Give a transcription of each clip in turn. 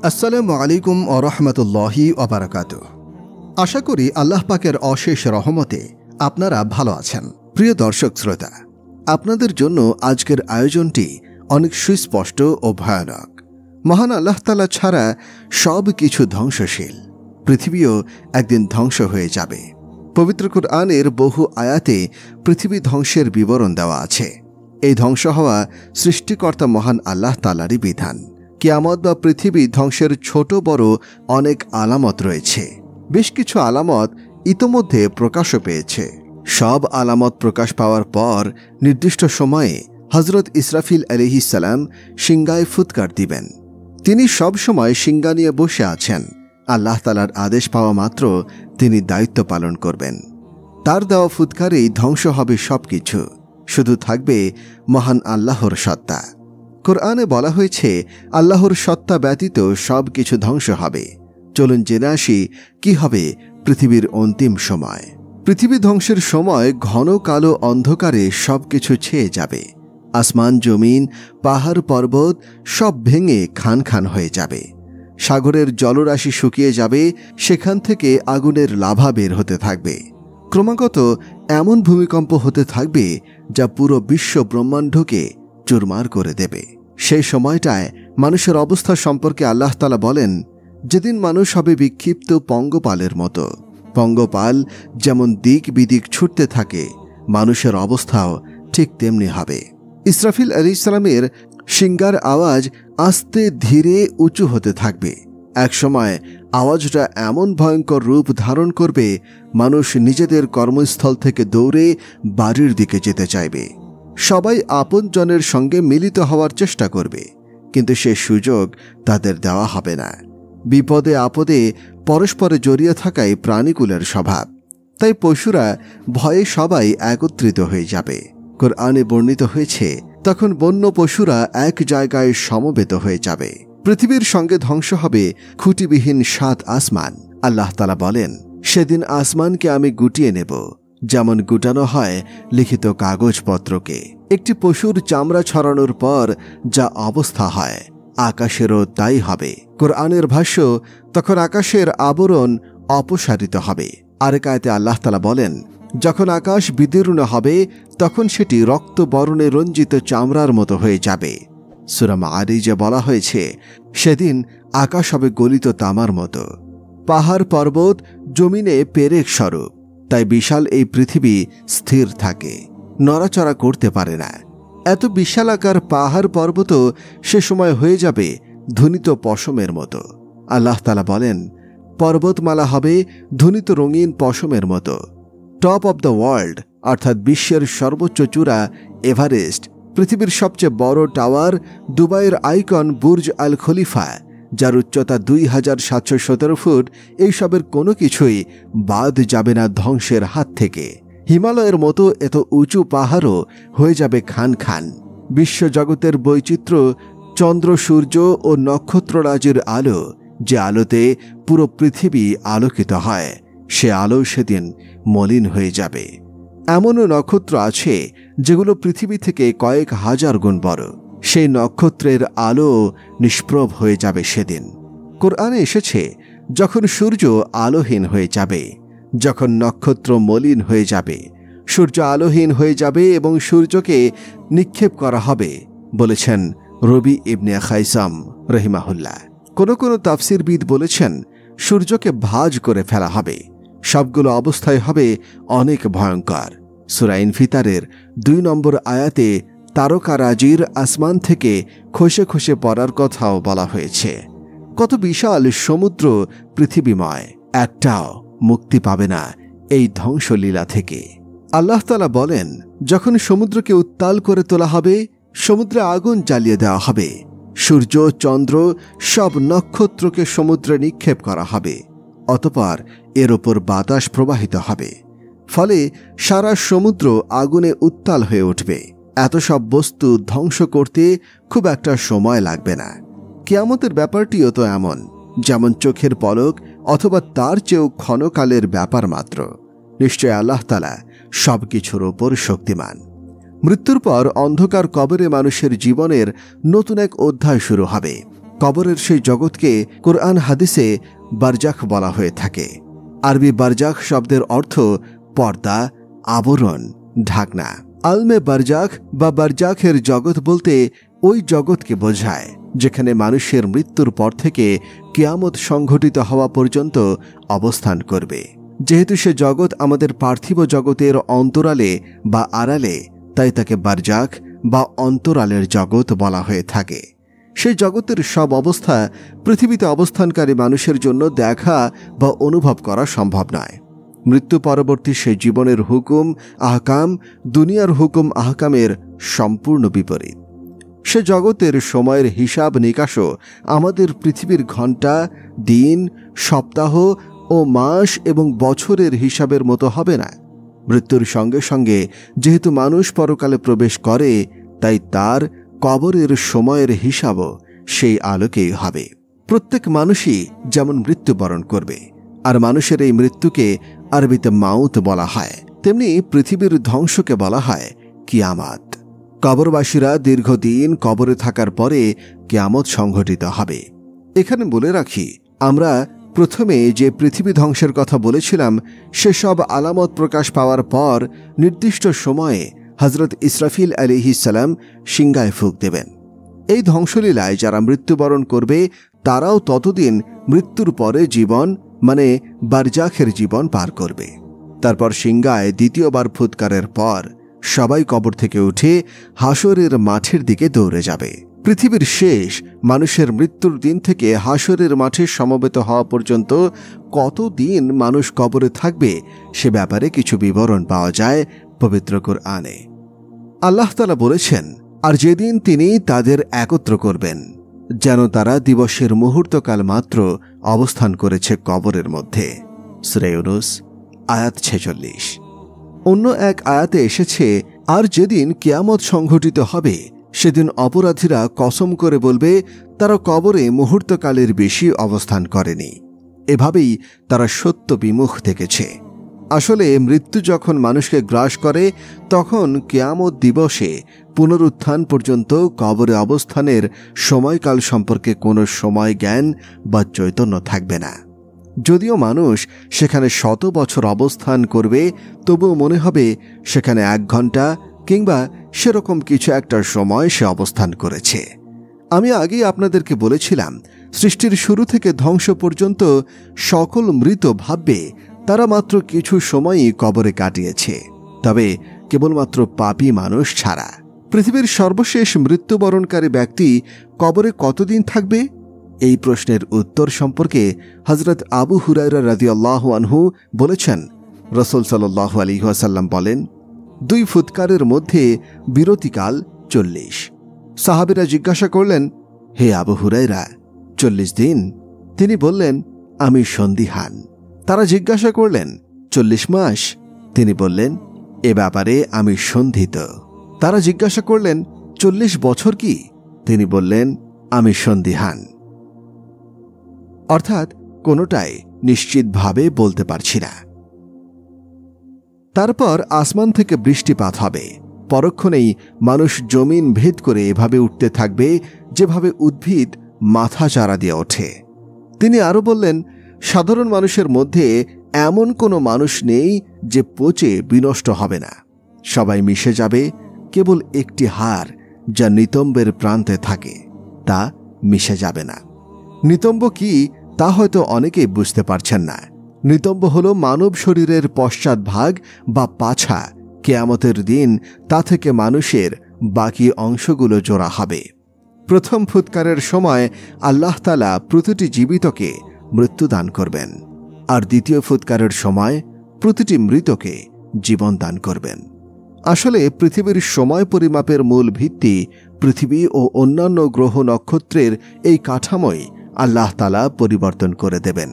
আসসালামু আলাইকুম ওয়া রাহমাতুল্লাহি ওয়া বারাকাতুহু। আশা করি আল্লাহ পাকের অশেষ রহমতে আপনারা ভালো আছেন। প্রিয় দর্শক শ্রোতা, আপনাদের জন্য আজকের আয়োজনটি অনেক সুস্পষ্ট ও ভয়ানক। মহান আল্লাহ তাআলা ছাড়া সব কিছু ধ্বংসশীল। পৃথিবীও একদিন ধ্বংস হয়ে যাবে। পবিত্র কুরআনের বহু আয়াতে পৃথিবী ধ্বংসের বিবরণ দেওয়া আছে। এই ধ্বংস হওয়া সৃষ্টিকর্তা মহান আল্লাহ তাআলারই বিধান। কিয়ামত বা পৃথিবী ধ্বংসের ছোট বড় অনেক আলামত রয়েছে। বেশ কিছু আলামত ইতোমধ্যে প্রকাশও পেয়েছে। সব আলামত প্রকাশ পাওয়ার পর নির্দিষ্ট সময়ে হযরত ইসরাফিল আলাইহিস সালাম সিংগায় ফুৎকার দিবেন। তিনি সব সময় সিংগা নিয়ে বসে আছেন। আল্লাহ তাআলার আদেশ পাওয়া মাত্র তিনি দায়িত্ব পালন করবেন। তার দেওয়া ফুৎকারেই ধ্বংস হবে সবকিছু, শুধু থাকবে মহান আল্লাহর সত্তা। কোরআনে বলা হয়েছে আল্লাহর সত্তা ব্যতীত সব কিছু ধ্বংস হবে। চলুন জেনে আসি কি হবে পৃথিবীর অন্তিম সময়। পৃথিবী ধ্বংসের সময় ঘন কালো অন্ধকারে সবকিছু ছেয়ে যাবে। আসমান জমিন পাহাড় পর্বত সব ভেঙে খান খান হয়ে যাবে। সাগরের জলরাশি শুকিয়ে যাবে, সেখান থেকে আগুনের লাভা বের হতে থাকবে। ক্রমাগত এমন ভূমিকম্প হতে থাকবে যা পুরো বিশ্ব ব্রহ্মাণ্ডকে চুরমার করে দেবে। সেই সময়টায় মানুষের অবস্থা সম্পর্কে আল্লাহ তাআলা বলেন, যেদিন মানুষ হবে বিক্ষিপ্ত পঙ্গপালের মতো। পঙ্গপাল যেমন দিক বিদিক ছুটতে থাকে, মানুষের অবস্থাও ঠিক তেমনি হবে। ইসরাফিল আলাইহিস সালামের সিংগার আওয়াজ আস্তে ধীরে উঁচু হতে থাকবে। একসময় আওয়াজটা এমন ভয়ঙ্কর রূপ ধারণ করবে, মানুষ নিজেদের কর্মস্থল থেকে দৌড়ে বাড়ির দিকে যেতে চাইবে। সবাই আপনজনের সঙ্গে মিলিত হওয়ার চেষ্টা করবে, কিন্তু সে সুযোগ তাদের দেওয়া হবে না। বিপদে আপদে পরস্পরে জড়িয়ে থাকাই প্রাণীকুলের স্বভাব। তাই পশুরা ভয়ে সবাই একত্রিত হয়ে যাবে। কোরআনে বর্ণিত হয়েছে, তখন বন্য পশুরা এক জায়গায় সমবেত হয়ে যাবে। পৃথিবীর সঙ্গে ধ্বংস হবে খুঁটিবিহীন 7 আসমান। আল্লাহ তাআলা বলেন, সেদিন আসমানকে আমি গুটিয়ে নেব, যেমন গুটানো হয় লিখিত কাগজপত্রকে। একটি পশুর চামড়া ছড়ানোর পর যা অবস্থা হয়, আকাশেরও তাই হবে। কোরআনের ভাষ্য, তখন আকাশের আবরণ অপসারিত হবে। আরেক আয়াতে আল্লাহ তাআলা বলেন, যখন আকাশ বিদীর্ণ হবে তখন সেটি রক্তবর্ণে রঞ্জিত চামড়ার মতো হয়ে যাবে। সূরা মাআরিজে বলা হয়েছে, সেদিন আকাশ হবে গলিত তামার মতো, পাহাড় পর্বত জমিনে পেরেক স্বরূপ। তাই বিশাল এই পৃথিবী স্থির থাকে, নড়াচড়া করতে পারে না। এত বিশালাকার পাহাড় পর্বত সে সময় হয়ে যাবে ধ্বনিত পশমের মতো। আল্লাহ তাআলা বলেন, পর্বতমালা হবে ধ্বনিত রঙিন পশমের মতো। টপ অব দ্য ওয়ার্ল্ড অর্থাৎ বিশ্বের সর্বোচ্চ চূড়া এভারেস্ট, পৃথিবীর সবচেয়ে বড় টাওয়ার দুবাইয়ের আইকন বুর্জ আল খলিফা, যার উচ্চতা 2717 ফুট, এইসবের কোনো কিছুই বাদ যাবে না ধ্বংসের হাত থেকে। হিমালয়ের মতো এত উঁচু পাহাড়ও হয়ে যাবে খান খান। বিশ্বজগতের বৈচিত্র্য, চন্দ্র সূর্য ও নক্ষত্ররাজির আলো, যে আলোতে পুরো পৃথিবী আলোকিত হয়, সে আলো সেদিন মলিন হয়ে যাবে। এমনও নক্ষত্র আছে যেগুলো পৃথিবী থেকে কয়েক হাজার গুণ বড়। সেই নক্ষত্রের আলো নিষ্প্রভ হয়ে যাবে সেদিন। কোরআনে এসেছে, যখন সূর্য আলোহীন হয়ে যাবে, যখন নক্ষত্র মলিন হয়ে যাবে, সূর্য আলোহীন হয়ে যাবে এবং সূর্যকে নিক্ষেপ করা হবে, বলেছেন রবি ইবনে খাইসাম রহিমাহুল্লাহ। কোন কোন তাফসিরবিদ বলেছেন, সূর্যকে ভাঁজ করে ফেলা হবে। সবগুলো অবস্থায় হবে অনেক ভয়ঙ্কর। সূরা ইনফিতারের 2 নম্বর আয়াতে তারকারাজির আসমান থেকে খসে খসে পড়ার কথাও বলা হয়েছে। কত বিশাল সমুদ্র পৃথিবীময়, একটাও মুক্তি পাবে না এই ধ্বংসলীলা থেকে। আল্লাহ তাআলা বলেন, যখন সমুদ্রকে উত্তাল করে তোলা হবে, সমুদ্রে আগুন জ্বালিয়ে দেওয়া হবে, সূর্য চন্দ্র সব নক্ষত্রকে সমুদ্রে নিক্ষেপ করা হবে, অতঃপর এর ওপর বাতাস প্রবাহিত হবে, ফলে সারা সমুদ্র আগুনে উত্তাল হয়ে উঠবে। এত সব বস্তু ধ্বংস করতে খুব একটা সময় লাগবে না। কিয়ামতের ব্যাপারটিও তো এমন, যেমন চোখের পলক অথবা তার চেয়েও ক্ষণকালের ব্যাপার মাত্র। নিশ্চয় আল্লাহ তাআলা সবকিছুর ওপর শক্তিমান। মৃত্যুর পর অন্ধকার কবরে মানুষের জীবনের নতুন এক অধ্যায় শুরু হবে। কবরের সেই জগৎকে কোরআন হাদিসে বারজাখ বলা হয়ে থাকে। আরবি বারজাখ শব্দের অর্থ পর্দা, আবরণ, ঢাকনা। আলমে বারজাখ বা বারজাখের জগৎ বলতে ওই জগৎকে বোঝায় যেখানে মানুষের মৃত্যুর পর থেকে কিয়ামত সংঘটিত হওয়া পর্যন্ত অবস্থান করবে। যেহেতু সে জগৎ আমাদের পার্থিব জগতের অন্তরালে বা আড়ালে, তাই তাকে বারজাখ বা অন্তরালের জগৎ বলা হয়ে থাকে। সেই জগতের সব অবস্থা পৃথিবীতে অবস্থানকারী মানুষের জন্য দেখা বা অনুভব করা সম্ভব নয়। মৃত্যু পরবর্তী সেই জীবনের হুকুম আহকাম দুনিয়ার হুকুম আহকামের সম্পূর্ণ বিপরীত। সে জগতের সময়ের হিসাব নিকাশও আমাদের পৃথিবীর ঘণ্টা, দিন, সপ্তাহ ও মাস এবং বছরের হিসাবের মতো হবে না। মৃত্যুর সঙ্গে সঙ্গে যেহেতু মানুষ পরকালে প্রবেশ করে, তাই তার কবরের সময়ের হিসাবও সেই আলোকেই হবে। প্রত্যেক মানুষই যেমন মৃত্যুবরণ করবে, আর মানুষের এই মৃত্যুকে আরবিতে মাউত বলা হয়, তেমনি পৃথিবীর ধ্বংসকে বলা হয় কিয়ামত। কবরবাসীরা দীর্ঘদিন কবরে থাকার পরে কিয়ামত সংঘটিত হবে। এখানে বলে রাখি, আমরা প্রথমে যে পৃথিবী ধ্বংসের কথা বলেছিলাম, সেসব আলামত প্রকাশ পাওয়ার পর নির্দিষ্ট সময়ে হজরত ইসরাফিল আলাইহিস সালাম সিংগায় ফুঁক দেবেন। এই ধ্বংসলীলায় যারা মৃত্যুবরণ করবে তারাও ততদিন মৃত্যুর পরে জীবন মানে বারজাখের জীবন পার করবে। তারপর সিংগায় দ্বিতীয়বার ফুৎকারের পর সবাই কবর থেকে উঠে হাসরের মাঠের দিকে দৌড়ে যাবে। পৃথিবীর শেষ মানুষের মৃত্যুর দিন থেকে হাসরের মাঠে সমবেত হওয়া পর্যন্ত কতদিন মানুষ কবরে থাকবে সে ব্যাপারে কিছু বিবরণ পাওয়া যায় পবিত্র কুরআনে। আল্লাহ তাআলা বলেছেন, আর যেদিন তিনি তাদের একত্র করবেন যেন তারা দিবসের মুহূর্তকাল মাত্র অবস্থান করেছে কবরের মধ্যে। সূরা ইউনূস আয়াত 46। অন্য এক আয়াতে এসেছে, আর যেদিন কিয়ামত সংঘটিত হবে সেদিন অপরাধীরা কসম করে বলবে তারা কবরে মুহূর্তকালের বেশি অবস্থান করেনি। এভাবেই তারা সত্য বিমুখ থেকেছে। আসলে মৃত্যু যখন মানুষকে গ্রাস করে তখন কিয়ামত দিবসে পুনরুত্থান পর্যন্ত কবরে অবস্থানের সময়কাল সম্পর্কে কোনো সময় জ্ঞান বা চৈতন্য থাকবে না। যদিও মানুষ সেখানে 100 বছর অবস্থান করবে, তবুও মনে হবে সেখানে 1 ঘন্টা কিংবা সেরকম কিছু একটা সময় সে অবস্থান করেছে। আমি আগেই আপনাদেরকে বলেছিলাম, সৃষ্টির শুরু থেকে ধ্বংস পর্যন্ত সকল মৃত ভাববে তারা মাত্র কিছু সময়ই কবরে কাটিয়েছে, তবে কেবলমাত্র পাপী মানুষ ছাড়া। পৃথিবীর সর্বশেষ মৃত্যুবরণকারী ব্যক্তি কবরে কতদিন থাকবে? এই প্রশ্নের উত্তর সম্পর্কে হযরত আবু হুরায়রা রাদিয়াল্লাহু আনহু বলেছেন, রাসূল সাল্লাল্লাহু আলাইহি ওয়াসাল্লাম বলেন, 2 ফুৎকারের মধ্যে বিরতিকাল 40। সাহাবীরা জিজ্ঞাসা করলেন, হে আবু হুরায়রা, 40 দিন? তিনি বললেন, আমি সন্দিহান। তারা জিজ্ঞাসা করলেন, 40 মাস? তিনি বললেন, এ ব্যাপারে আমি সন্দিহিত। তারা জিজ্ঞাসা করলেন, 40 বছর কি? তিনি বললেন, আমি সন্দিহান। অর্থাৎ কোনোটাই নিশ্চিতভাবে বলতে পারছি না। তারপর আসমান থেকে বৃষ্টিপাত হবে। পরক্ষণেই মানুষ জমিন ভেদ করে এভাবে উঠতে থাকবে যেভাবে উদ্ভিদ মাথা চারা দিয়ে ওঠে। তিনি আরও বললেন, সাধারণ মানুষের মধ্যে এমন কোনো মানুষ নেই যে পচে বিনষ্ট হবে না। সবাই মিশে যাবে, কেবল একটি হাড় যা নিতম্বের প্রান্তে থাকে তা মিশে যাবে না। নিতম্ব কি তা হয়তো অনেকেই বুঝতে পারছেন না। নিতম্ব হল মানব শরীরের পশ্চাৎভাগ বা পাছা। কিয়ামতের দিন তা থেকে মানুষের বাকি অংশগুলো জোড়া হবে। প্রথম ফুৎকারের সময় আল্লাহ তাআলা প্রতিটি জীবিতকে মৃত্যু দান করবেন, আর দ্বিতীয় ফুৎকারের সময় প্রতিটি মৃতকে জীবন দান করবেন। আসলে পৃথিবীর সময় পরিমাপের মূল ভিত্তি পৃথিবী ও অন্যান্য গ্রহ নক্ষত্রের এই কাঠামোই আল্লাহ তাআলা পরিবর্তন করে দেবেন।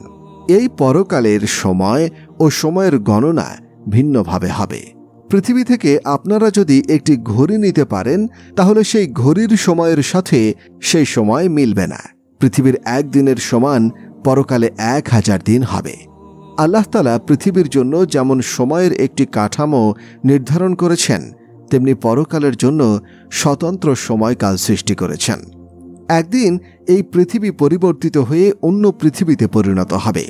এই পরকালের সময় ও সময়ের গণনা ভিন্নভাবে হবে। পৃথিবী থেকে আপনারা যদি একটি ঘড়ি নিতে পারেন তাহলে সেই ঘড়ির সময়ের সাথে সেই সময় মিলবে না। পৃথিবীর 1 দিনের সমান পরকালে 1000 দিন হবে। আল্লাহ তাআলা পৃথিবীর জন্য যেমন সময়ের একটি কাঠামো নির্ধারণ করেছেন, তেমনি পরকালের জন্য স্বতন্ত্র সময়কাল সৃষ্টি করেছেন। একদিন এই পৃথিবী পরিবর্তিত হয়ে অন্য পৃথিবীতে পরিণত হবে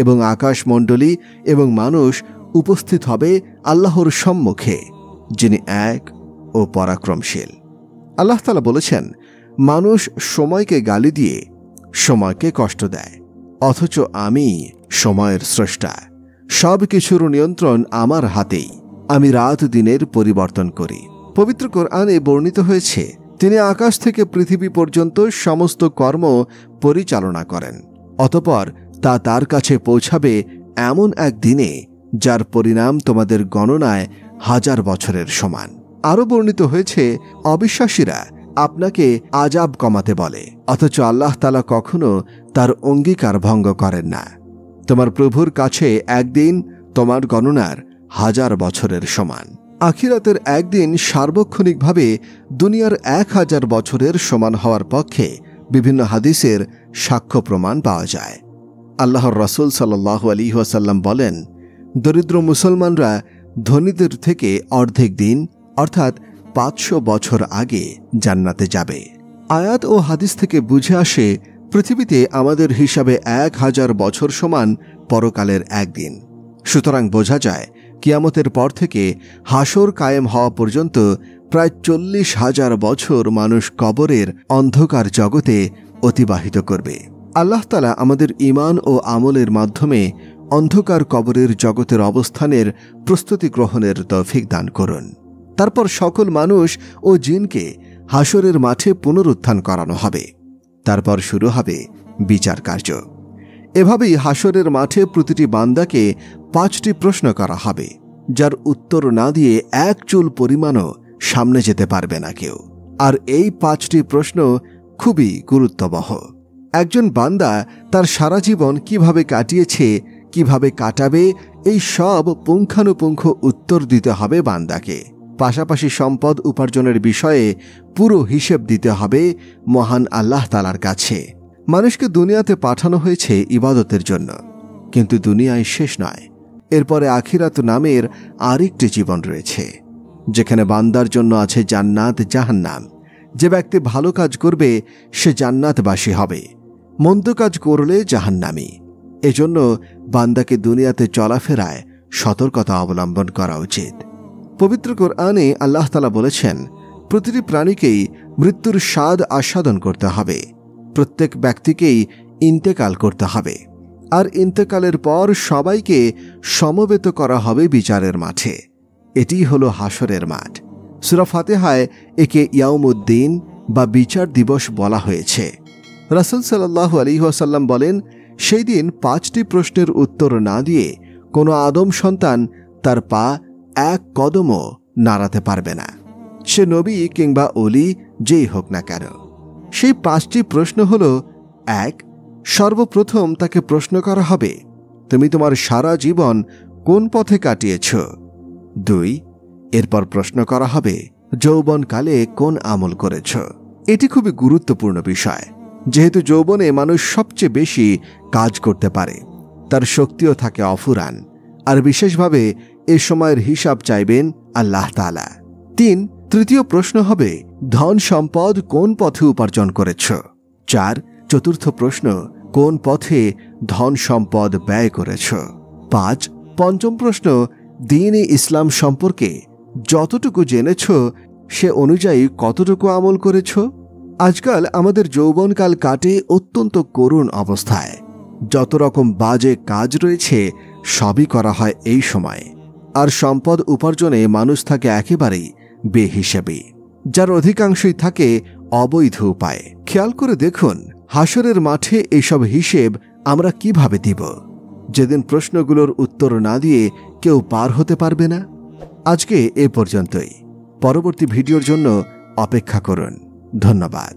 এবং আকাশমণ্ডলী এবং মানুষ উপস্থিত হবে আল্লাহর সম্মুখে, যিনি এক ও পরাক্রমশীল। আল্লাহ তাআলা বলেছেন, মানুষ সময়কে গালি দিয়ে সময়কে কষ্ট দেয়, অথচ আমি সময়ের স্রষ্টা। সব কিছুর নিয়ন্ত্রণ আমার হাতেই। আমি রাত দিনের পরিবর্তন করি। পবিত্র কোরআনে বর্ণিত হয়েছে, তিনি আকাশ থেকে পৃথিবী পর্যন্ত সমস্ত কর্ম পরিচালনা করেন। অতঃপর তা তার কাছে পৌঁছাবে এমন এক দিনে যার পরিণাম তোমাদের গণনায় 1000 বছরের সমান। আরও বর্ণিত হয়েছে, অবিশ্বাসীরা আপনাকে আযাব কমাতে বলে, অথচ আল্লাহ তাআলা কখনো তার অঙ্গীকার ভঙ্গ করেন না। তোমার প্রভুর কাছে একদিন তোমার গণনার 1000 বছরের সমান। আখিরাতের একদিন সার্বক্ষণিকভাবে দুনিয়ার 1000 বছরের সমান হওয়ার পক্ষে বিভিন্ন হাদিসের সাক্ষ্য প্রমাণ পাওয়া যায়। আল্লাহর রাসূল সাল্লাল্লাহু আলাইহি ওয়াসাল্লাম বলেন, দরিদ্র মুসলমানরা ধনীদের থেকে অর্ধেক দিন অর্থাৎ 500 বছর আগে জান্নাতে যাবে। আয়াত ও হাদিস থেকে বুঝে আসে, পৃথিবীতে আমাদের হিসাবে 1000 বছর সমান পরকালের একদিন। সুতরাং বোঝা যায়, কিয়ামতের পর থেকে হাসর কায়েম হওয়া পর্যন্ত প্রায় 40,000 বছর মানুষ কবরের অন্ধকার জগতে অতিবাহিত করবে। আল্লাহ তাআলা আমাদের ঈমান ও আমলের মাধ্যমে অন্ধকার কবরের জগতের অবস্থানের প্রস্তুতি গ্রহণের তৌফিক দান করুন। তারপর সকল মানুষ ও জিনকে হাসরের মাঠে পুনরুত্থান করানো হবে। তারপর শুরু হবে বিচার কার্য। এভাবেই হাসরের মাঠে প্রতিটি বান্দাকে 5টি প্রশ্ন করা হবে, যার উত্তর না দিয়ে এক চুল পরিমাণও সামনে যেতে পারবে না কেউ। আর এই 5টি প্রশ্ন খুবই গুরুত্ববহ। একজন বান্দা তার সারা জীবন কিভাবে কাটিয়েছে, কিভাবে কাটাবে, এই সব পুঙ্খানুপুঙ্খ উত্তর দিতে হবে বান্দাকে। পাশাপাশি সম্পদ উপার্জনের বিষয়ে পুরো হিসেব দিতে হবে মহান আল্লাহ তাআলার কাছে। মানুষকে দুনিয়াতে পাঠানো হয়েছে ইবাদতের জন্য, কিন্তু দুনিয়ায় শেষ নয়। এরপরে আখিরাত নামের আরেকটি জীবন রয়েছে, যেখানে বান্দার জন্য আছে জান্নাত জাহান্নাম। যে ব্যক্তি ভালো কাজ করবে সে জান্নাতবাসী হবে, মন্দ কাজ করলে জাহান্নামী। এজন্য বান্দাকে দুনিয়াতে চলাফেরায় সতর্কতা অবলম্বন করা উচিত। পবিত্র কোরআনে আল্লাহ তাআলা বলেছেন, প্রতিটি প্রাণীকেই মৃত্যুর স্বাদ আস্বাদন করতে হবে। প্রত্যেক ব্যক্তিকেই ইন্তেকাল করতে হবে, আর ইন্তেকালের পর সবাইকে সমবেত করা হবে বিচারের মাঠে। এটিই হলো হাসরের মাঠ। সূরা ফাতিহায় একে ইয়াউমুদ্দিন বা বিচার দিবস বলা হয়েছে। রাসূল সাল্লাল্লাহু আলাইহি ওয়াসাল্লাম বলেন, সেই দিন 5টি প্রশ্নের উত্তর না দিয়ে কোনো আদম সন্তান তার পা এক কদমও নাড়াতে পারবে না, সে নবী কিংবা অলি যেই হোক না কেন। সেই 5টি প্রশ্ন হল: 1. সর্বপ্রথম তাকে প্রশ্ন করা হবে, তুমি তোমার সারা জীবন কোন পথে কাটিয়েছ? 2. এরপর প্রশ্ন করা হবে, যৌবনকালে কোন আমল করেছ? এটি খুবই গুরুত্বপূর্ণ বিষয়, যেহেতু যৌবনে মানুষ সবচেয়ে বেশি কাজ করতে পারে, তার শক্তিও থাকে অফুরান, আর বিশেষভাবে এ সময়ের হিসাব চাইবেন আল্লাহ তাআলা। 3. তৃতীয় প্রশ্ন হবে, ধন সম্পদ কোন পথে উপার্জন করেছ? 4. চতুর্থ প্রশ্ন, কোন পথে ধন সম্পদ ব্যয় করেছ? 5. পঞ্চম প্রশ্ন, দ্বীন-ই ইসলাম সম্পর্কে যতটুকু জেনেছ সে অনুযায়ী কতটুকু আমল করেছ? আজকাল আমাদের যৌবনকাল কাটে অত্যন্ত করুণ অবস্থায়। যত রকম বাজে কাজ রয়েছে সবই করা হয় এই সময়ে, আর সম্পদ উপার্জনে মানুষ থাকে একেবারেই বেহিসেবী, যার অধিকাংশই থাকে অবৈধ উপায়ে। খেয়াল করে দেখুন, হাসরের মাঠে এইসব হিসেব আমরা কিভাবে দিব, যেদিন প্রশ্নগুলোর উত্তর না দিয়ে কেউ পার হতে পারবে না। আজকে এ পর্যন্তই। পরবর্তী ভিডিওর জন্য অপেক্ষা করুন। ধন্যবাদ।